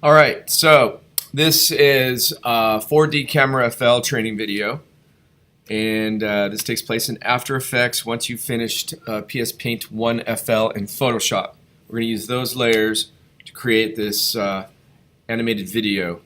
All right, so this is a 4DcameraFL training video, and this takes place in After Effects once you've finished PS Paint 1 FL in Photoshop. We're going to use those layers to create this animated video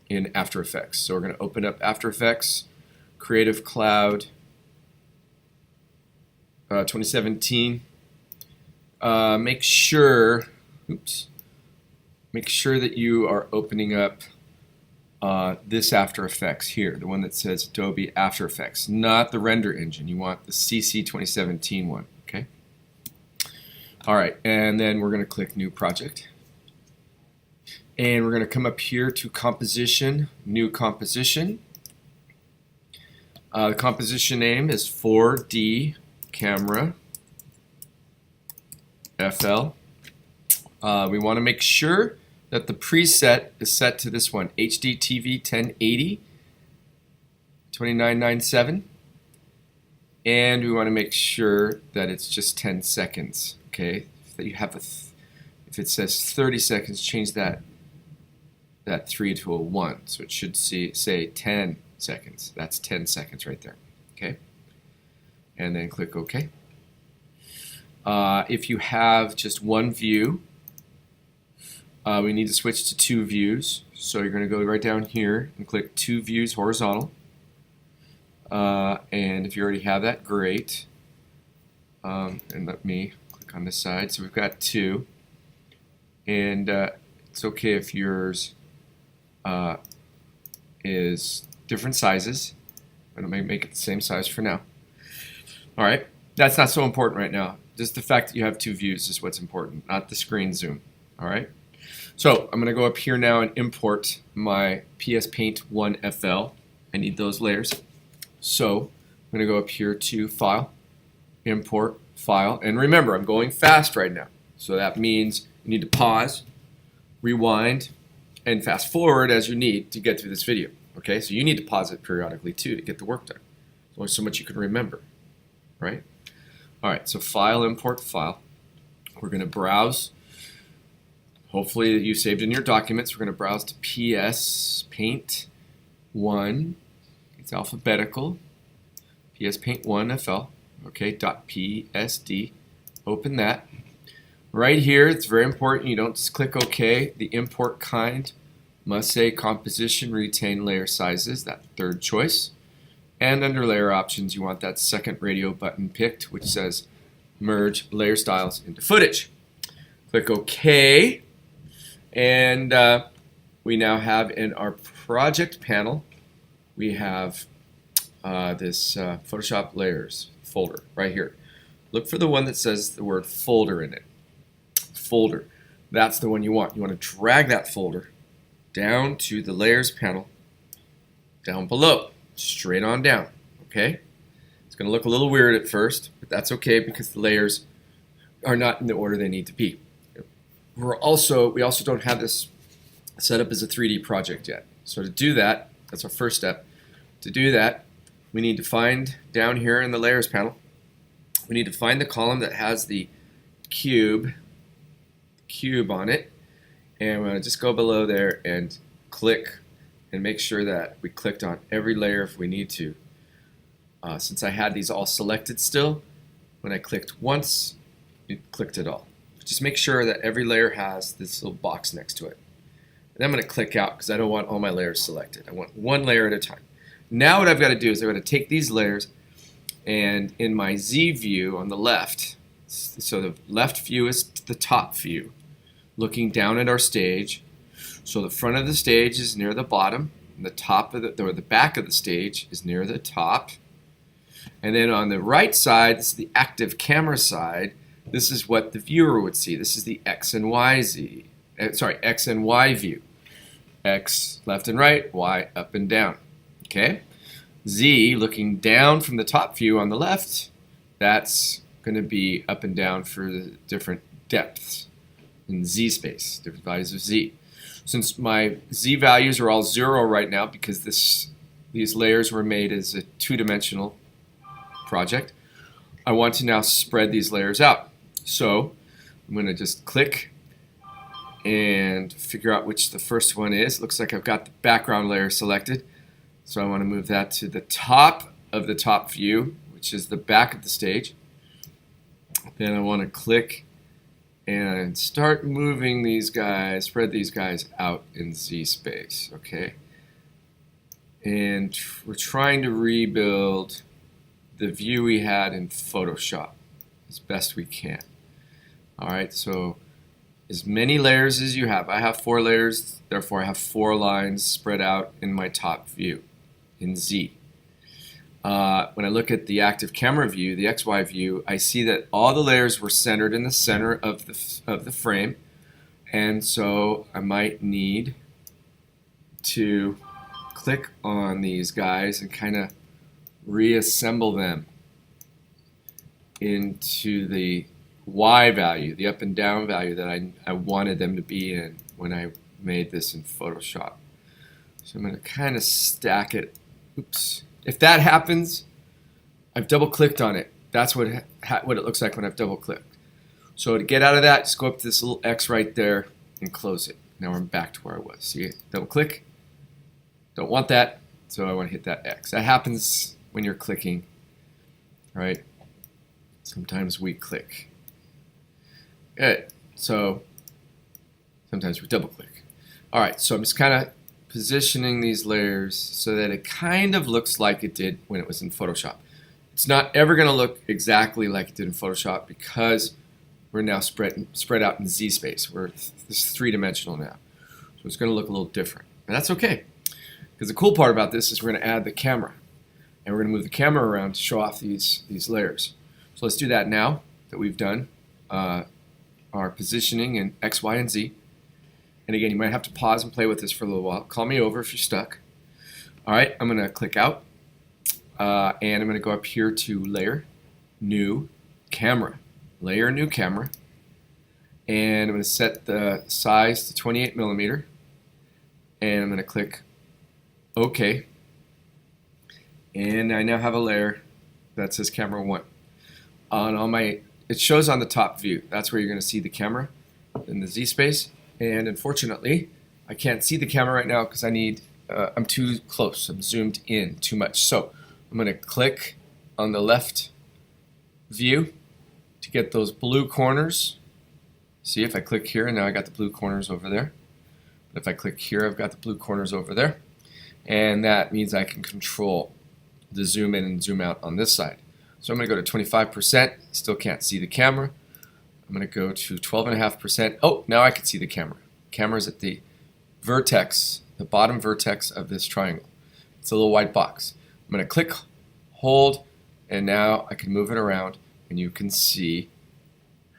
in After Effects. So we're going to open up After Effects, Creative Cloud 2017. Make sure that you are opening up this After Effects here, the one that says Adobe After Effects, not the render engine. You want the CC 2017 one, okay? All right, and then we're going to click New Project. And we're going to come up here to Composition, New Composition. The composition name is 4D Camera FL. We want to make sure that the preset is set to this one, HD TV 1080 2997, and we want to make sure that it's just 10 seconds. Okay, that you have if it says 30 seconds, change that 3 to a 1, so it should say 10 seconds. That's 10 seconds right there. Okay, and then click OK. If you have just one view, we need to switch to 2 views. So you're going to go right down here and click 2 views horizontal. And if you already have that, great. And let me click on this side. So we've got 2. And it's okay if yours is different sizes. I'm going to make it the same size for now. All right. That's not so important right now. Just the fact that you have 2 views is what's important, not the screen zoom. All right. So I'm going to go up here now and import my PS Paint 1 FL. I need those layers. So I'm going to go up here to File, Import, File. And remember, I'm going fast right now. So that means you need to pause, rewind, and fast forward as you need to get through this video. Okay, so you need to pause it periodically too to get the work done. There's only so much you can remember, right? All right, so File, Import, File. We're going to browse. Hopefully you saved in your documents. We're going to browse to PS Paint 1. It's alphabetical. PS Paint 1 FL. Okay, .psd. Open that. Right here, it's very important. You don't just click OK. The import kind must say composition, retain layer sizes. That third choice. And under layer options, you want that second radio button picked, which says merge layer styles into footage. Click OK. And we now have in our project panel, we have this Photoshop layers folder right here. Look for the one that says the word folder in it. Folder. That's the one you want. You want to drag that folder down to the layers panel down below, straight on down. Okay? It's going to look a little weird at first, but that's okay because the layers are not in the order they need to be. We also don't have this set up as a 3D project yet. So to do that, that's our first step. To do that, we need to find down here in the layers panel, we need to find the column that has the cube on it, and we're going to just go below there and click and make sure that we clicked on every layer if we need to. Since I had these all selected still, when I clicked once, it clicked it all. Just make sure that every layer has this little box next to it. And I'm going to click out because I don't want all my layers selected. I want one layer at a time. Now what I've got to do is I'm going to take these layers and in my Z view on the left, so the left view is the top view, looking down at our stage. So the front of the stage is near the bottom, and the top of the back of the stage is near the top. And then on the right side, this is the active camera side. This is what the viewer would see. This is the X and Y view. X left and right, Y up and down. Okay? Z looking down from the top view on the left, that's going to be up and down for the different depths in Z space, different values of Z. Since my Z values are all 0 right now because these layers were made as a 2-dimensional project, I want to now spread these layers out. So I'm going to just click and figure out which the first one is. Looks like I've got the background layer selected. So I want to move that to the top of the top view, which is the back of the stage. Then I want to click and start moving these guys, spread these guys out in Z space, okay? And we're trying to rebuild the view we had in Photoshop as best we can. All right, so as many layers as you have. I have 4 layers, therefore I have 4 lines spread out in my top view in Z. When I look at the active camera view, the XY view, I see that all the layers were centered in the center of the frame, and so I might need to click on these guys and kind of reassemble them into the Y value, the up and down value that I wanted them to be in when I made this in Photoshop. So I'm going to kind of stack it. Oops. If that happens, I've double clicked on it. That's what it looks like when I've double clicked. So to get out of that, just go up to this little X right there and close it. Now I'm back to where I was. See, double click. Don't want that, so I want to hit that X. That happens when you're clicking, right? Sometimes we click. Good. So sometimes we double click. All right, so I'm just kind of positioning these layers so that it kind of looks like it did when it was in Photoshop. It's not ever going to look exactly like it did in Photoshop because we're now spread out in Z space. This is 3-dimensional now. So it's going to look a little different. And that's okay. Because the cool part about this is we're going to add the camera. And we're going to move the camera around to show off these layers. So let's do that now that we've done our positioning in X, Y, and Z. And again, you might have to pause and play with this for a little while. Call me over if you're stuck. All right, I'm going to click out. And I'm going to go up here to Layer, New, Camera. Layer, New Camera. And I'm going to set the size to 28 millimeter. And I'm going to click OK. And I now have a layer that says Camera 1. It shows on the top view. That's where you're going to see the camera in the Z space. And unfortunately, I can't see the camera right now because I'm too close. I'm zoomed in too much. So I'm going to click on the left view to get those blue corners. See, if I click here, and now I got the blue corners over there. But if I click here, I've got the blue corners over there. And that means I can control the zoom in and zoom out on this side. So I'm going to go to 25%. Still can't see the camera. I'm going to go to 12.5%. Oh, now I can see the camera. Camera's at the vertex, the bottom vertex of this triangle. It's a little white box. I'm going to click, hold, and now I can move it around, and you can see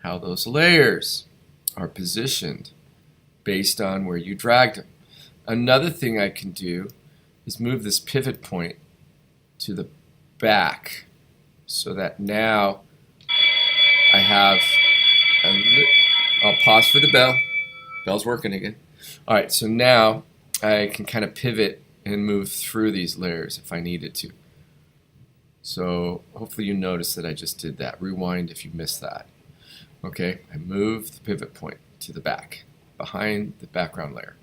how those layers are positioned based on where you dragged them. Another thing I can do is move this pivot point to the back so that now I have I'll pause for the bell. Bell's working again. All right, so now I can kind of pivot and move through these layers if I needed to. So hopefully you noticed that I just did that. Rewind if you missed that. Okay, I moved the pivot point to the back, behind the background layer.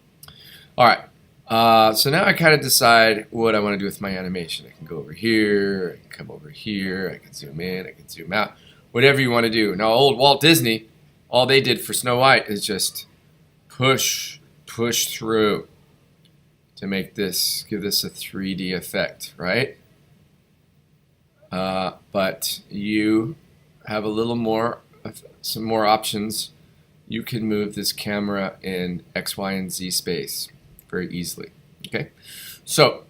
All right, so now I kind of decide what I want to do with my animation. I can go over here, I can come over here, I can zoom in, I can zoom out, whatever you want to do. Now, old Walt Disney, all they did for Snow White is just push through to make this, give this a 3D effect, right? But you have a little more, some more options. You can move this camera in X, Y, and Z space very easily. Okay, so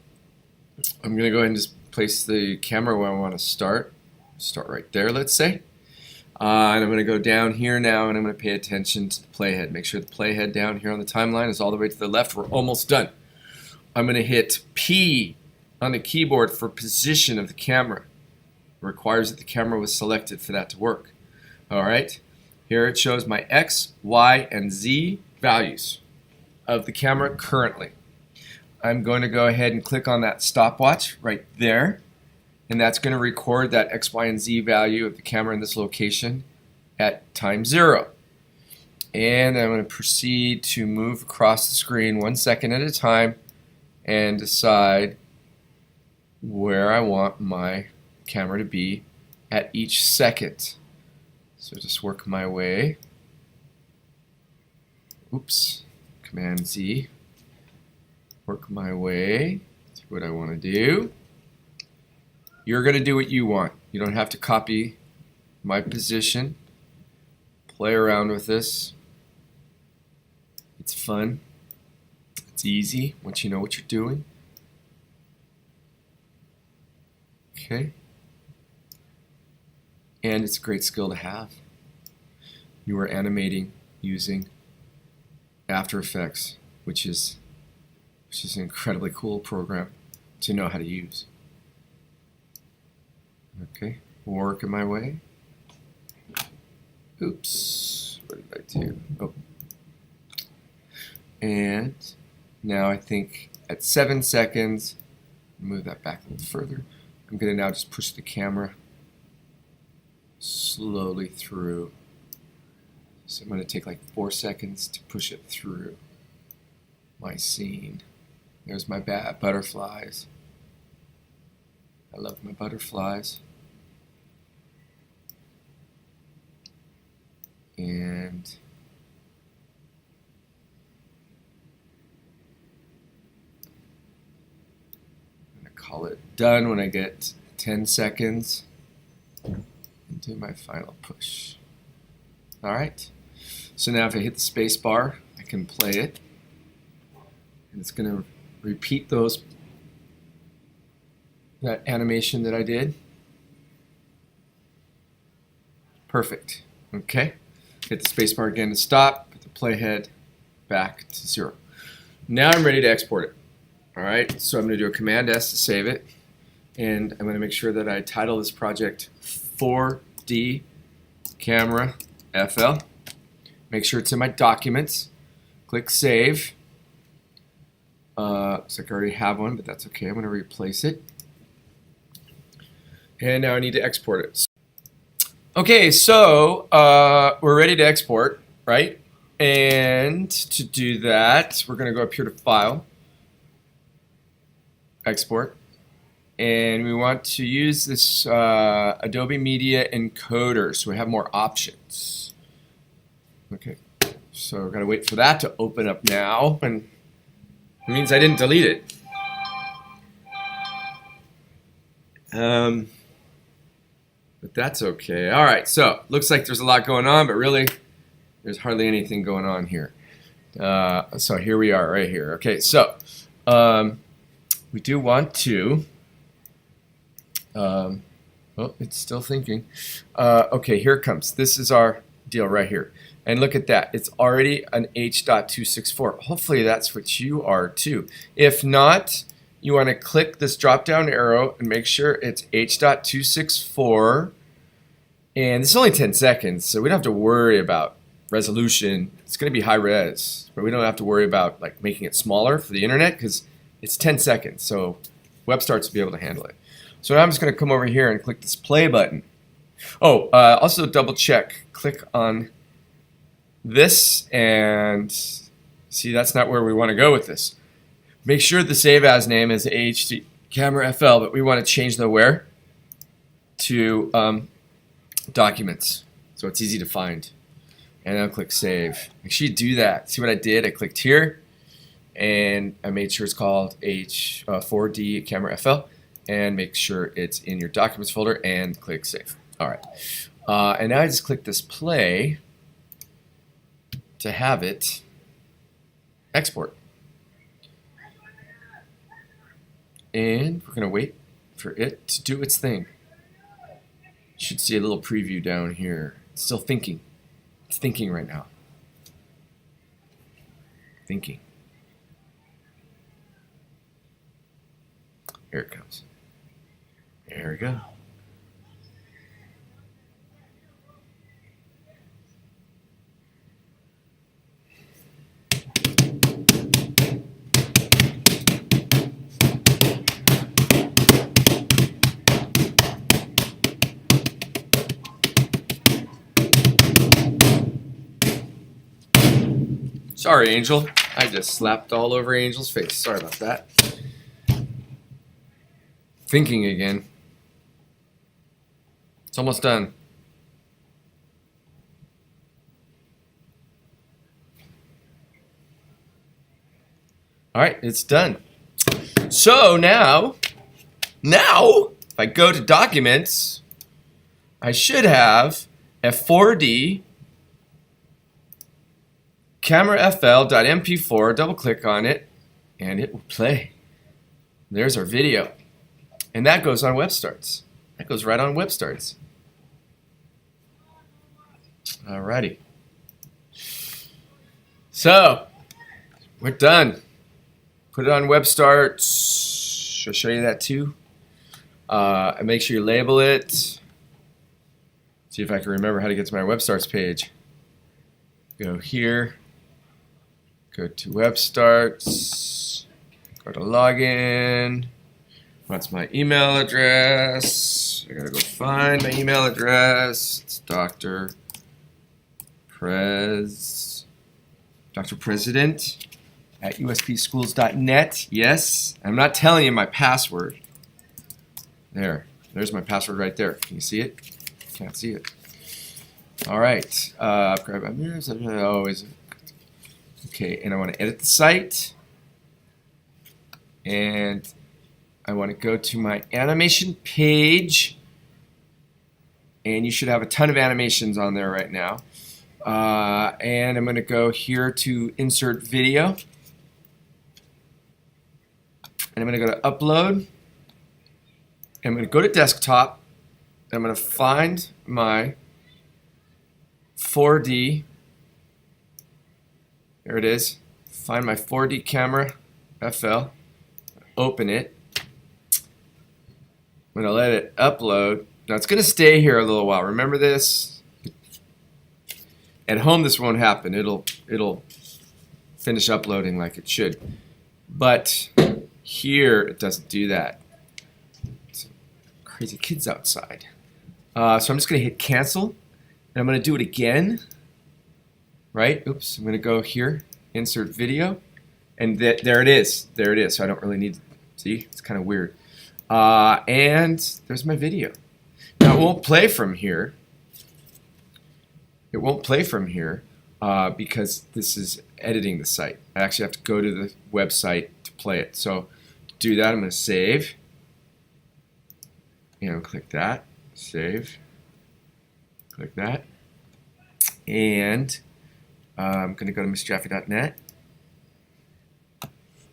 I'm going to go ahead and just place the camera where I want to start. Start right there, let's say. And I'm going to go down here now, and I'm going to pay attention to the playhead. Make sure the playhead down here on the timeline is all the way to the left. We're almost done. I'm going to hit P on the keyboard for position of the camera. It requires that the camera was selected for that to work. All right, here it shows my X, Y, and Z values of the camera currently. I'm going to go ahead and click on that stopwatch right there, and that's going to record that X, Y, and Z value of the camera in this location at time 0. And I'm going to proceed to move across the screen 1 second at a time and decide where I want my camera to be at each second. So just work my way. Oops. Command Z. Work my way to what I want to do. You're going to do what you want. You don't have to copy my position. Play around with this. It's fun. It's easy once you know what you're doing. Okay. And it's a great skill to have. You are animating using After Effects, which is an incredibly cool program to know how to use. Okay, working my way. Oops, what did I do? Oh. And now I think at 7 seconds, move that back a little further. I'm going to now just push the camera slowly through. So I'm going to take like 4 seconds to push it through my scene. There's my butterflies. I love my butterflies. And I'm going to call it done when I get 10 seconds and do my final push. Alright, so now if I hit the space bar, I can play it. And it's going to repeat that animation that I did. Perfect. Okay. Hit the space bar again to stop, put the playhead back to 0. Now I'm ready to export it. Alright, so I'm going to do a Command S to save it. And I'm going to make sure that I title this project 4DcameraFL. Make sure it's in my documents. Click Save. Looks like I already have one, but that's okay. I'm going to replace it. And now I need to export it. Okay, so we're ready to export, right? And to do that, we're going to go up here to File, Export. And we want to use this Adobe Media Encoder, so we have more options. Okay, so we're going to wait for that to open up now. And it means I didn't delete it. But that's okay. All right, so looks like there's a lot going on, but really there's hardly anything going on here. So here we are right here. Okay, so we do want to, oh, it's still thinking. Okay, here it comes. This is our deal right here. And look at that. It's already an H.264. Hopefully that's what you are too. If not, you want to click this drop down arrow and make sure it's H.264. And it's only 10 seconds, so we don't have to worry about resolution. It's going to be high res, but we don't have to worry about like making it smaller for the internet because it's 10 seconds, so WebStarts will be able to handle it. So now I'm just going to come over here and click this play button. Oh, also double check. Click on this and see that's not where we want to go with this. Make sure the save as name is HDCameraFL, but we want to change the where to documents, so it's easy to find. And I'll click save. Make sure you do that. See what I did? I clicked here and I made sure it's called 4DcameraFL and make sure it's in your documents folder and click save. Alright. And now I just click this play to have it export. And we're going to wait for it to do its thing. You should see a little preview down here. It's still thinking. It's thinking right now. Thinking. Here it comes. There we go. Sorry, Angel. I just slapped all over Angel's face. Sorry about that. Thinking again. It's almost done. All right, it's done. So now, if I go to Documents, I should have a 4D CameraFL.mp4, double click on it, and it will play. There's our video. And that goes on WebStarts. That goes right on WebStarts. Alrighty. So, we're done. Put it on WebStarts. I'll show you that too. And make sure you label it. See if I can remember how to get to my WebStarts page. Go here. Go to WebStarts. Go to Login. What's my email address? I gotta go find my email address. It's Dr. President at uspschools.net. Yes, I'm not telling you my password. There's my password right there. Can you see it? Can't see it. All right. Oh, is it? Okay, and I want to edit the site, and I want to go to my animation page, and you should have a ton of animations on there right now. And I'm going to go here to insert video, and I'm going to go to upload. I'm going to go to desktop. I'm going to find my 4D. There it is. Find my 4D camera FL. Open it. I'm going to let it upload. Now it's going to stay here a little while. Remember this? At home this won't happen. It'll finish uploading like it should. But here it doesn't do that. Some crazy kids outside. So I'm just going to hit cancel. And I'm going to do it again. Right? Oops. I'm going to go here. Insert video. And there it is. There it is. So I don't really need to see. It's kind of weird. And there's my video. Now it won't play from here. It won't play from here because this is editing the site. I actually have to go to the website to play it. So to do that, I'm going to save. And click that. Save. Click that. And I'm going to go to mrjaffe.net.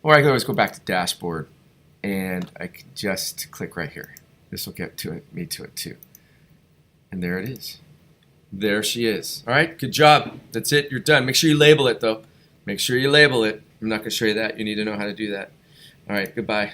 Or I can always go back to dashboard. And I can just click right here. This will get me to it too. And there it is. There she is. All right, good job. That's it. You're done. Make sure you label it, though. Make sure you label it. I'm not going to show you that. You need to know how to do that. All right, goodbye.